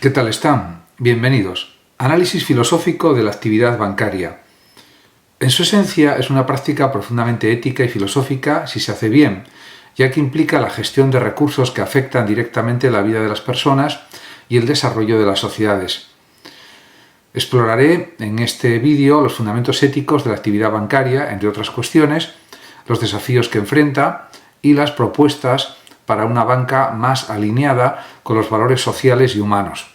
¿Qué tal están? Bienvenidos. Análisis filosófico de la actividad bancaria. En su esencia es una práctica profundamente ética y filosófica si se hace bien, ya que implica la gestión de recursos que afectan directamente la vida de las personas y el desarrollo de las sociedades. Exploraré en este vídeo los fundamentos éticos de la actividad bancaria, entre otras cuestiones, los desafíos que enfrenta y las propuestas para una banca más alineada con los valores sociales y humanos.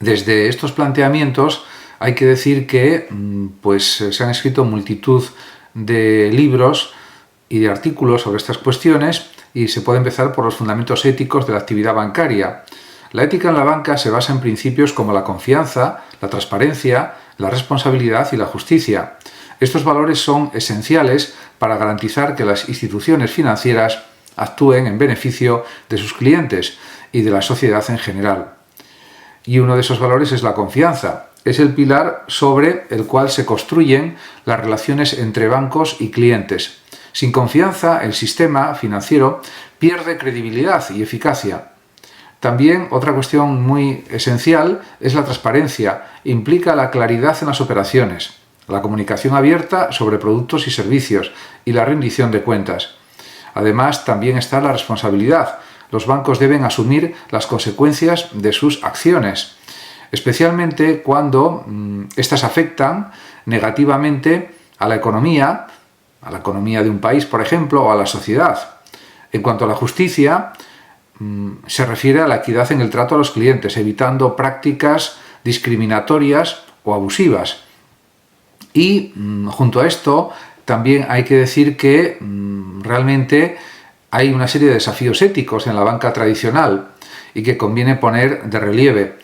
Desde estos planteamientos hay que decir que se han escrito multitud de libros y de artículos sobre estas cuestiones y se puede empezar por los fundamentos éticos de la actividad bancaria. La ética en la banca se basa en principios como la confianza, la transparencia, la responsabilidad y la justicia. Estos valores son esenciales para garantizar que las instituciones financieras actúen en beneficio de sus clientes y de la sociedad en general. Y uno de esos valores es la confianza. Es el pilar sobre el cual se construyen las relaciones entre bancos y clientes. Sin confianza, el sistema financiero pierde credibilidad y eficacia. También otra cuestión muy esencial es la transparencia. Implica la claridad en las operaciones, la comunicación abierta sobre productos y servicios y la rendición de cuentas. Además, también está la responsabilidad. Los bancos deben asumir las consecuencias de sus acciones, especialmente cuando éstas afectan negativamente a la economía de un país, por ejemplo, o a la sociedad. En cuanto a la justicia, se refiere a la equidad en el trato a los clientes, evitando prácticas discriminatorias o abusivas. Y junto a esto, también hay que decir que realmente hay una serie de desafíos éticos en la banca tradicional y que conviene poner de relieve.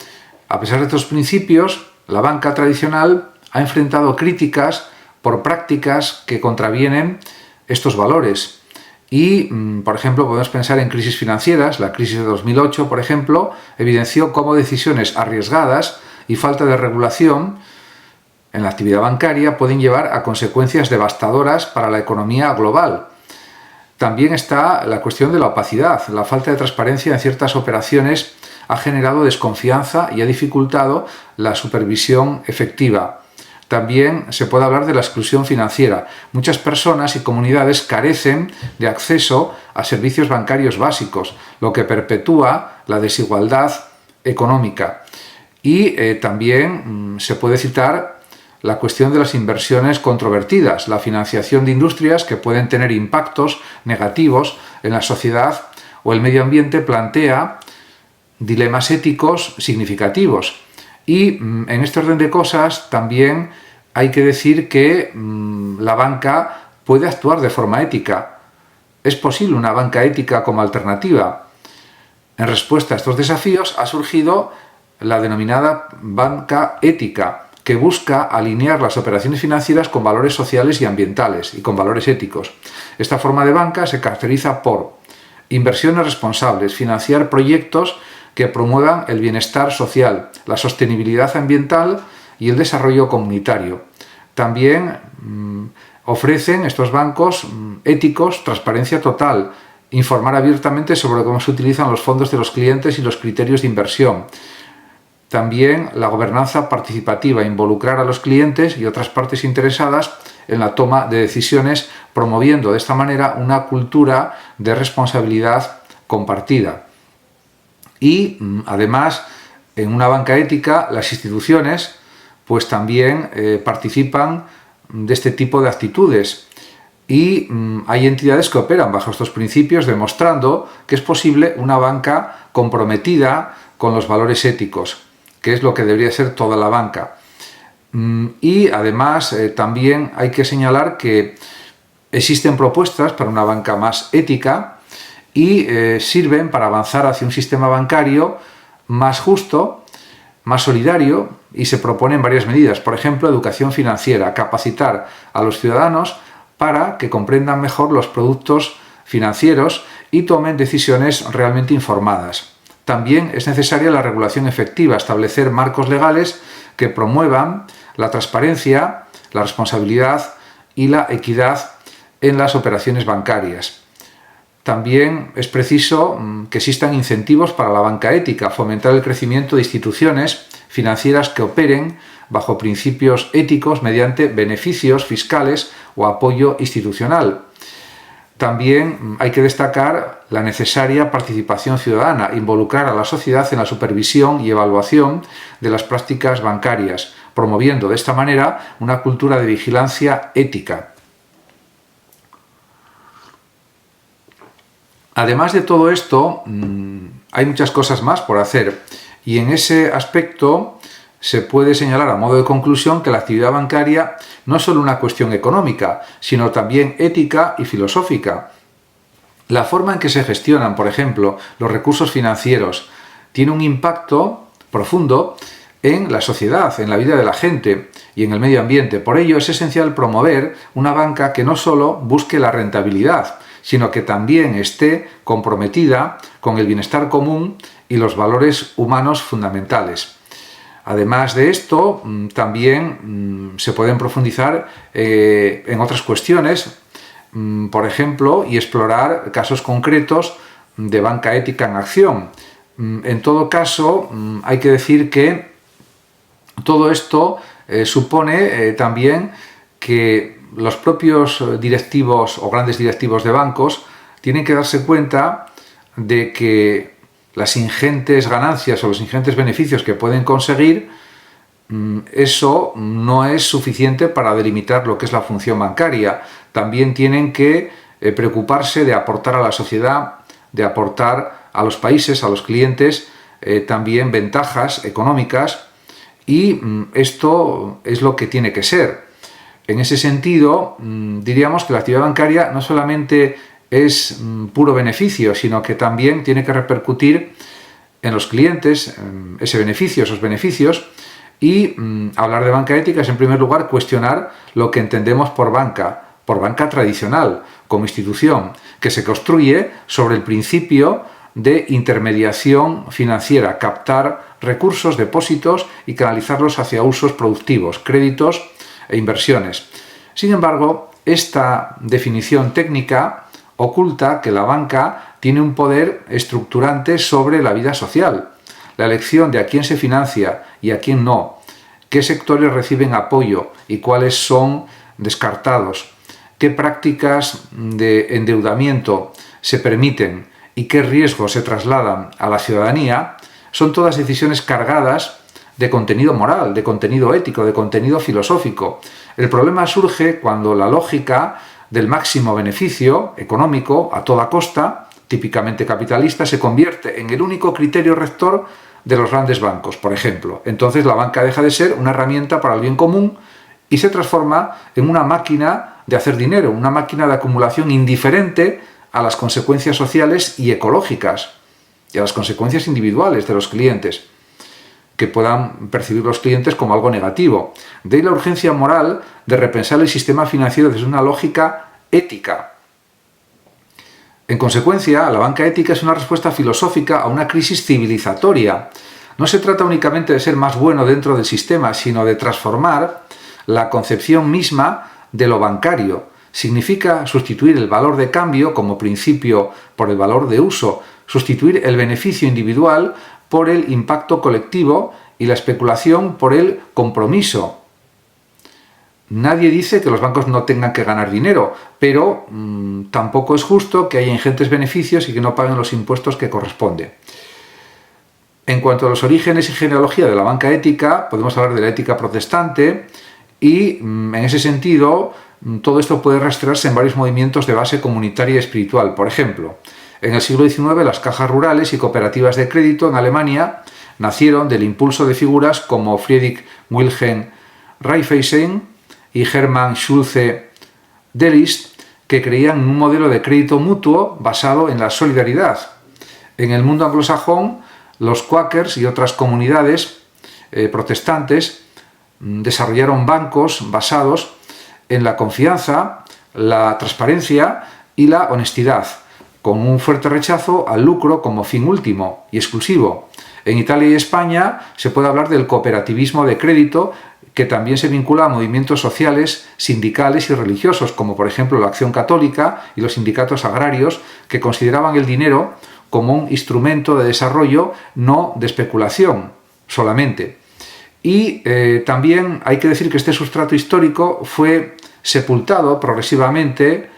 A pesar de estos principios, la banca tradicional ha enfrentado críticas por prácticas que contravienen estos valores. Y, por ejemplo, podemos pensar en crisis financieras. La crisis de 2008, por ejemplo, evidenció cómo decisiones arriesgadas y falta de regulación en la actividad bancaria pueden llevar a consecuencias devastadoras para la economía global. También está la cuestión de la opacidad. La falta de transparencia en ciertas operaciones ha generado desconfianza y ha dificultado la supervisión efectiva. También se puede hablar de la exclusión financiera. Muchas personas y comunidades carecen de acceso a servicios bancarios básicos, lo que perpetúa la desigualdad económica. Y también se puede citar la cuestión de las inversiones controvertidas, la financiación de industrias que pueden tener impactos negativos en la sociedad o el medio ambiente plantea dilemas éticos significativos. Y en este orden de cosas también hay que decir que la banca puede actuar de forma ética. Es posible una banca ética como alternativa. En respuesta a estos desafíos ha surgido la denominada banca ética, que busca alinear las operaciones financieras con valores sociales y ambientales y con valores éticos. Esta forma de banca se caracteriza por inversiones responsables, financiar proyectos que promuevan el bienestar social, la sostenibilidad ambiental y el desarrollo comunitario. También ofrecen estos bancos éticos transparencia total, informar abiertamente sobre cómo se utilizan los fondos de los clientes y los criterios de inversión. También la gobernanza participativa, involucrar a los clientes y otras partes interesadas en la toma de decisiones, promoviendo de esta manera una cultura de responsabilidad compartida. Y además, en una banca ética, las instituciones pues también participan de este tipo de actitudes. Y hay entidades que operan bajo estos principios, demostrando que es posible una banca comprometida con los valores éticos, que es lo que debería ser toda la banca. Y además también hay que señalar que existen propuestas para una banca más ética y sirven para avanzar hacia un sistema bancario más justo, más solidario, y se proponen varias medidas. Por ejemplo, educación financiera, capacitar a los ciudadanos para que comprendan mejor los productos financieros y tomen decisiones realmente informadas. También es necesaria la regulación efectiva, establecer marcos legales que promuevan la transparencia, la responsabilidad y la equidad en las operaciones bancarias. también es preciso que existan incentivos para la banca ética, fomentar el crecimiento de instituciones financieras que operen bajo principios éticos mediante beneficios fiscales o apoyo institucional. También hay que destacar la necesaria participación ciudadana, involucrar a la sociedad en la supervisión y evaluación de las prácticas bancarias, promoviendo de esta manera una cultura de vigilancia ética. Además de todo esto, hay muchas cosas más por hacer, y en ese aspecto se puede señalar a modo de conclusión que la actividad bancaria no es solo una cuestión económica, sino también ética y filosófica. La forma en que se gestionan, por ejemplo, los recursos financieros tiene un impacto profundo en la sociedad, en la vida de la gente y en el medio ambiente. Por ello es esencial promover una banca que no solo busque la rentabilidad, sino que también esté comprometida con el bienestar común y los valores humanos fundamentales. Además de esto, también se pueden profundizar en otras cuestiones, por ejemplo, y explorar casos concretos de banca ética en acción. En todo caso, hay que decir que todo esto supone también que los propios directivos o grandes directivos de bancos tienen que darse cuenta de que las ingentes ganancias o los ingentes beneficios que pueden conseguir, eso no es suficiente para delimitar lo que es la función bancaria. También tienen que preocuparse de aportar a la sociedad, de aportar a los países, a los clientes, también ventajas económicas, y esto es lo que tiene que ser. En ese sentido, diríamos que la actividad bancaria no solamente es puro beneficio, sino que también tiene que repercutir en los clientes ese beneficio, esos beneficios, y hablar de banca ética es en primer lugar cuestionar lo que entendemos por banca tradicional, como institución, que se construye sobre el principio de intermediación financiera, captar recursos, depósitos y canalizarlos hacia usos productivos, créditos e inversiones. Sin embargo, esta definición técnica oculta que la banca tiene un poder estructurante sobre la vida social, la elección de a quién se financia y a quién no, qué sectores reciben apoyo y cuáles son descartados, qué prácticas de endeudamiento se permiten y qué riesgos se trasladan a la ciudadanía, son todas decisiones cargadas de contenido moral, de contenido ético, de contenido filosófico. El problema surge cuando la lógica del máximo beneficio económico a toda costa, típicamente capitalista, se convierte en el único criterio rector de los grandes bancos, por ejemplo. Entonces la banca deja de ser una herramienta para el bien común y se transforma en una máquina de hacer dinero, una máquina de acumulación indiferente a las consecuencias sociales y ecológicas y a las consecuencias individuales de los clientes, que puedan percibir los clientes como algo negativo. De ahí la urgencia moral de repensar el sistema financiero desde una lógica ética. En consecuencia, la banca ética es una respuesta filosófica a una crisis civilizatoria. No se trata únicamente de ser más bueno dentro del sistema, sino de transformar la concepción misma de lo bancario. Significa sustituir el valor de cambio como principio por el valor de uso, sustituir el beneficio individual por el impacto colectivo y la especulación por el compromiso. Nadie dice que los bancos no tengan que ganar dinero, pero tampoco es justo que haya ingentes beneficios y que no paguen los impuestos que corresponde. En cuanto a los orígenes y genealogía de la banca ética, podemos hablar de la ética protestante y, en ese sentido, todo esto puede rastrearse en varios movimientos de base comunitaria y espiritual. Por ejemplo, en el siglo XIX las cajas rurales y cooperativas de crédito en Alemania nacieron del impulso de figuras como Friedrich Wilhelm Raiffeisen y Hermann Schulze Delitzsch, que creían en un modelo de crédito mutuo basado en la solidaridad. En el mundo anglosajón, los Quakers y otras comunidades protestantes desarrollaron bancos basados en la confianza, la transparencia y la honestidad, con un fuerte rechazo al lucro como fin último y exclusivo. En Italia y España se puede hablar del cooperativismo de crédito, que también se vincula a movimientos sociales, sindicales y religiosos, como por ejemplo la Acción Católica y los sindicatos agrarios, que consideraban el dinero como un instrumento de desarrollo, no de especulación solamente. Y también hay que decir que este sustrato histórico fue sepultado progresivamente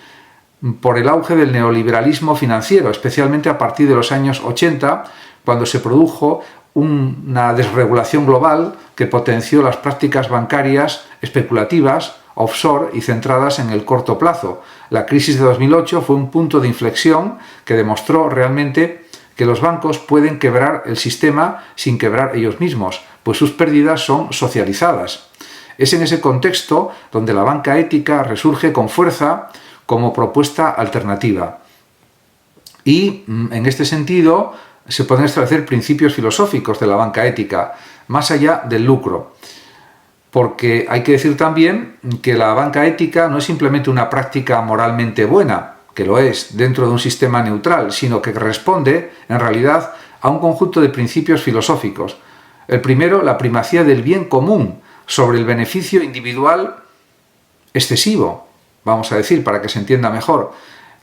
por el auge del neoliberalismo financiero, especialmente a partir de los años 80, cuando se produjo una desregulación global que potenció las prácticas bancarias especulativas, offshore y centradas en el corto plazo. La crisis de 2008 fue un punto de inflexión que demostró realmente que los bancos pueden quebrar el sistema sin quebrar ellos mismos, pues sus pérdidas son socializadas. Es en ese contexto donde la banca ética resurge con fuerza como propuesta alternativa. Y en este sentido se pueden establecer principios filosóficos de la banca ética, más allá del lucro. Porque hay que decir también que la banca ética no es simplemente una práctica moralmente buena, que lo es dentro de un sistema neutral, sino que responde, en realidad, a un conjunto de principios filosóficos. El primero, la primacía del bien común sobre el beneficio individual excesivo, vamos a decir, para que se entienda mejor.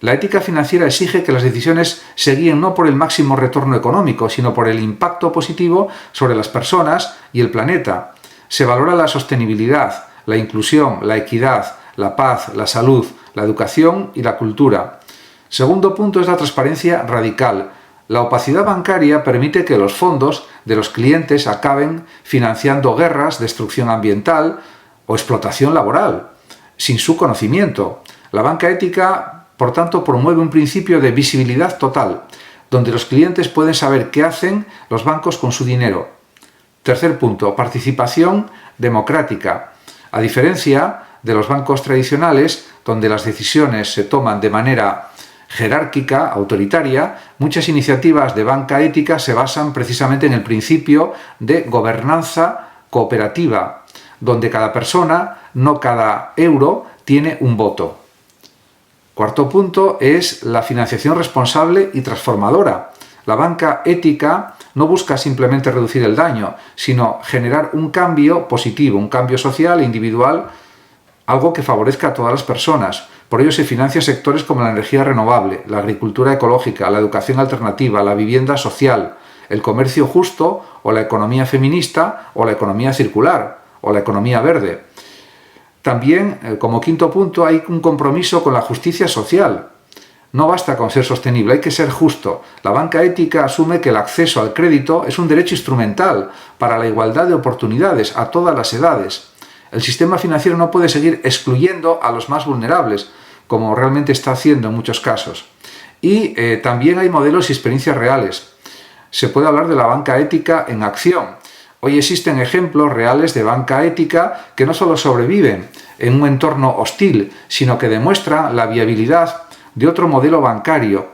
La ética financiera exige que las decisiones se guíen no por el máximo retorno económico, sino por el impacto positivo sobre las personas y el planeta. Se valora la sostenibilidad, la inclusión, la equidad, la paz, la salud, la educación y la cultura. Segundo punto es la transparencia radical. La opacidad bancaria permite que los fondos de los clientes acaben financiando guerras, destrucción ambiental o explotación laboral, sin su conocimiento. La banca ética, por tanto, promueve un principio de visibilidad total, donde los clientes pueden saber qué hacen los bancos con su dinero. Tercer punto, participación democrática. A diferencia de los bancos tradicionales, donde las decisiones se toman de manera jerárquica, autoritaria, muchas iniciativas de banca ética se basan precisamente en el principio de gobernanza cooperativa, donde cada persona, no cada euro, tiene un voto. Cuarto punto es la financiación responsable y transformadora. La banca ética no busca simplemente reducir el daño, sino generar un cambio positivo, un cambio social e individual, algo que favorezca a todas las personas. Por ello se financia sectores como la energía renovable, la agricultura ecológica, la educación alternativa, la vivienda social, el comercio justo o la economía feminista o la economía circular o la economía verde. También, como quinto punto, hay un compromiso con la justicia social. No basta con ser sostenible, hay que ser justo. La banca ética asume que el acceso al crédito es un derecho instrumental para la igualdad de oportunidades a todas las edades. El sistema financiero no puede seguir excluyendo a los más vulnerables, como realmente está haciendo en muchos casos. Y también hay modelos y experiencias reales. Se puede hablar de la banca ética en acción. Hoy existen ejemplos reales de banca ética que no solo sobreviven en un entorno hostil, sino que demuestran la viabilidad de otro modelo bancario.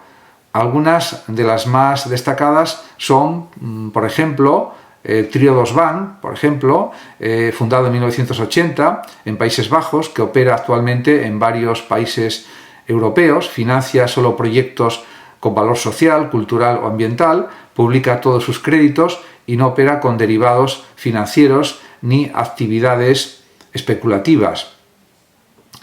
Algunas de las más destacadas son, por ejemplo, Triodos Bank, por ejemplo, fundado en 1980 en Países Bajos, que opera actualmente en varios países europeos, financia solo proyectos con valor social, cultural o ambiental, publica todos sus créditos y no opera con derivados financieros ni actividades especulativas.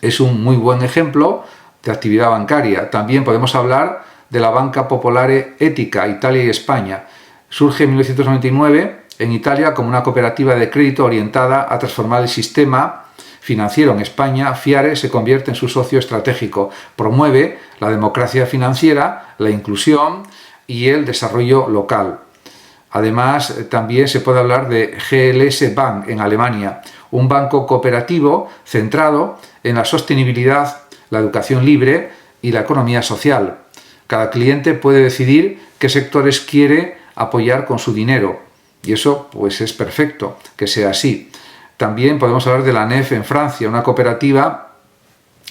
Es un muy buen ejemplo de actividad bancaria. También podemos hablar de la Banca Popolare Ética, Italia y España. Surge en 1999 en Italia como una cooperativa de crédito orientada a transformar el sistema financiero en España. Fiare se convierte en su socio estratégico. Promueve la democracia financiera, la inclusión y el desarrollo local. Además, también se puede hablar de GLS Bank en Alemania, un banco cooperativo centrado en la sostenibilidad, la educación libre y la economía social. Cada cliente puede decidir qué sectores quiere apoyar con su dinero y eso pues es perfecto que sea así. También podemos hablar de la NEF en Francia, una cooperativa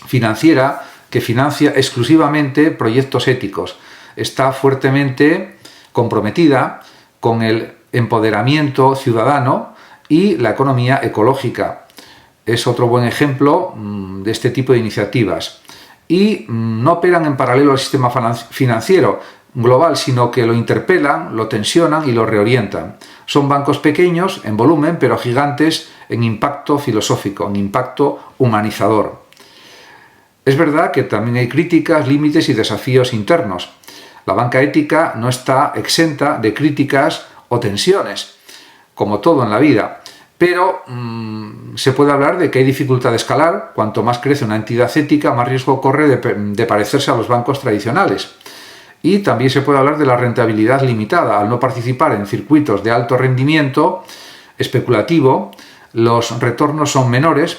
financiera que financia exclusivamente proyectos éticos. Está fuertemente comprometida con el empoderamiento ciudadano y la economía ecológica. Es otro buen ejemplo de este tipo de iniciativas. Y no operan en paralelo al sistema financiero, global, sino que lo interpelan, lo tensionan y lo reorientan. Son bancos pequeños en volumen, pero gigantes en impacto filosófico, en impacto humanizador. Es verdad que también hay críticas, límites y desafíos internos. La banca ética no está exenta de críticas o tensiones, como todo en la vida, pero se puede hablar de que hay dificultad de escalar. Cuanto más crece una entidad ética, más riesgo corre de parecerse a los bancos tradicionales. Y también se puede hablar de la rentabilidad limitada. Al no participar en circuitos de alto rendimiento especulativo, los retornos son menores.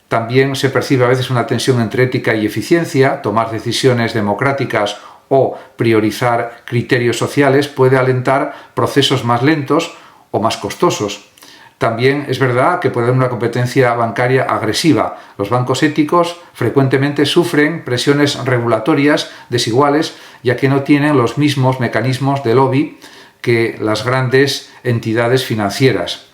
También se percibe a veces una tensión entre ética y eficiencia. Tomar decisiones democráticas o priorizar criterios sociales puede alentar procesos más lentos o más costosos. También es verdad que puede haber una competencia bancaria agresiva. Los bancos éticos frecuentemente sufren presiones regulatorias desiguales, ya que no tienen los mismos mecanismos de lobby que las grandes entidades financieras.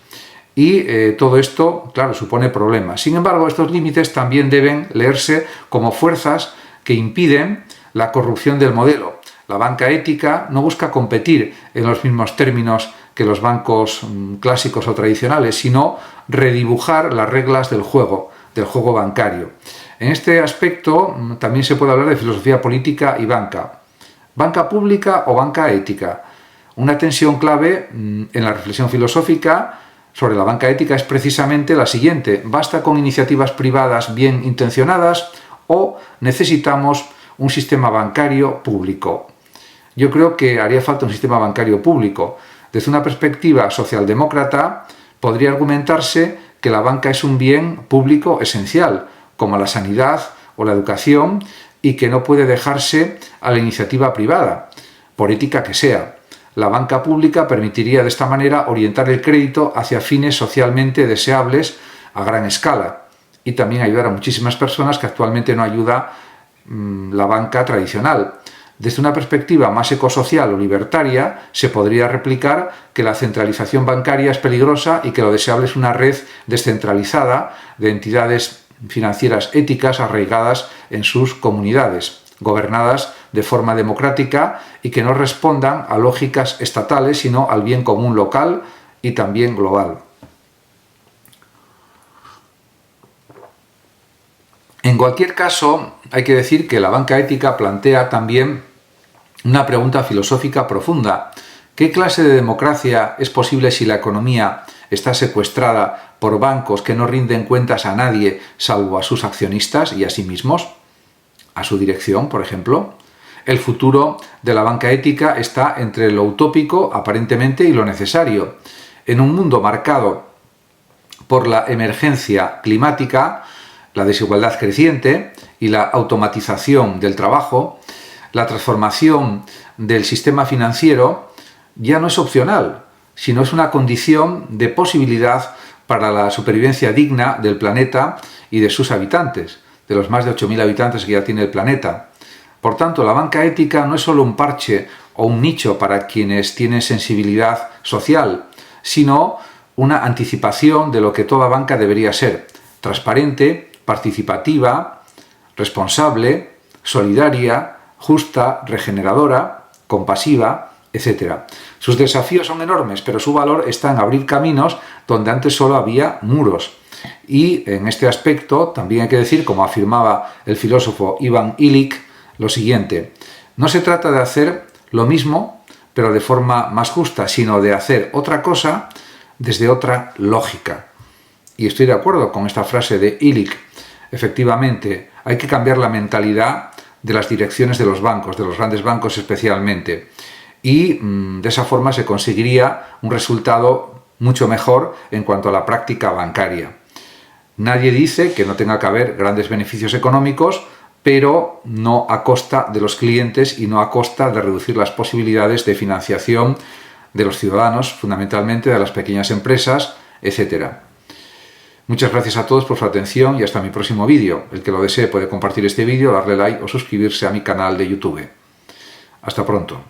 Y todo esto, claro, supone problemas. Sin embargo, estos límites también deben leerse como fuerzas que impiden la corrupción del modelo. La banca ética no busca competir en los mismos términos que los bancos clásicos o tradicionales, sino redibujar las reglas del juego bancario. En este aspecto también se puede hablar de filosofía política y banca. ¿Banca pública o banca ética? Una tensión clave en la reflexión filosófica sobre la banca ética es precisamente la siguiente: ¿basta con iniciativas privadas bien intencionadas o necesitamos un sistema bancario público? Yo creo que haría falta un sistema bancario público. Desde una perspectiva socialdemócrata, podría argumentarse que la banca es un bien público esencial, como la sanidad o la educación, y que no puede dejarse a la iniciativa privada, por ética que sea. La banca pública permitiría de esta manera orientar el crédito hacia fines socialmente deseables a gran escala y también ayudar a muchísimas personas que actualmente no ayuda la banca tradicional. Desde una perspectiva más ecosocial o libertaria, se podría replicar que la centralización bancaria es peligrosa y que lo deseable es una red descentralizada de entidades financieras éticas arraigadas en sus comunidades, gobernadas de forma democrática y que no respondan a lógicas estatales, sino al bien común local y también global. En cualquier caso, hay que decir que la banca ética plantea también una pregunta filosófica profunda. ¿Qué clase de democracia es posible si la economía está secuestrada por bancos que no rinden cuentas a nadie salvo a sus accionistas y a sí mismos? ¿A su dirección, por ejemplo? El futuro de la banca ética está entre lo utópico, aparentemente, y lo necesario. En un mundo marcado por la emergencia climática, la desigualdad creciente y la automatización del trabajo, la transformación del sistema financiero ya no es opcional, sino es una condición de posibilidad para la supervivencia digna del planeta y de sus habitantes, de los más de 8.000 habitantes que ya tiene el planeta. Por tanto, la banca ética no es solo un parche o un nicho para quienes tienen sensibilidad social, sino una anticipación de lo que toda banca debería ser: transparente, participativa, responsable, solidaria, justa, regeneradora, compasiva, etc. Sus desafíos son enormes, pero su valor está en abrir caminos donde antes solo había muros. Y en este aspecto también hay que decir, como afirmaba el filósofo Ivan Illich, lo siguiente: no se trata de hacer lo mismo, pero de forma más justa, sino de hacer otra cosa desde otra lógica. Y estoy de acuerdo con esta frase de Illich. Efectivamente, hay que cambiar la mentalidad de las direcciones de los bancos, de los grandes bancos especialmente, y de esa forma se conseguiría un resultado mucho mejor en cuanto a la práctica bancaria. Nadie dice que no tenga que haber grandes beneficios económicos, pero no a costa de los clientes y no a costa de reducir las posibilidades de financiación de los ciudadanos, fundamentalmente de las pequeñas empresas, etc. Muchas gracias a todos por su atención y hasta mi próximo vídeo. El que lo desee puede compartir este vídeo, darle like o suscribirse a mi canal de YouTube. Hasta pronto.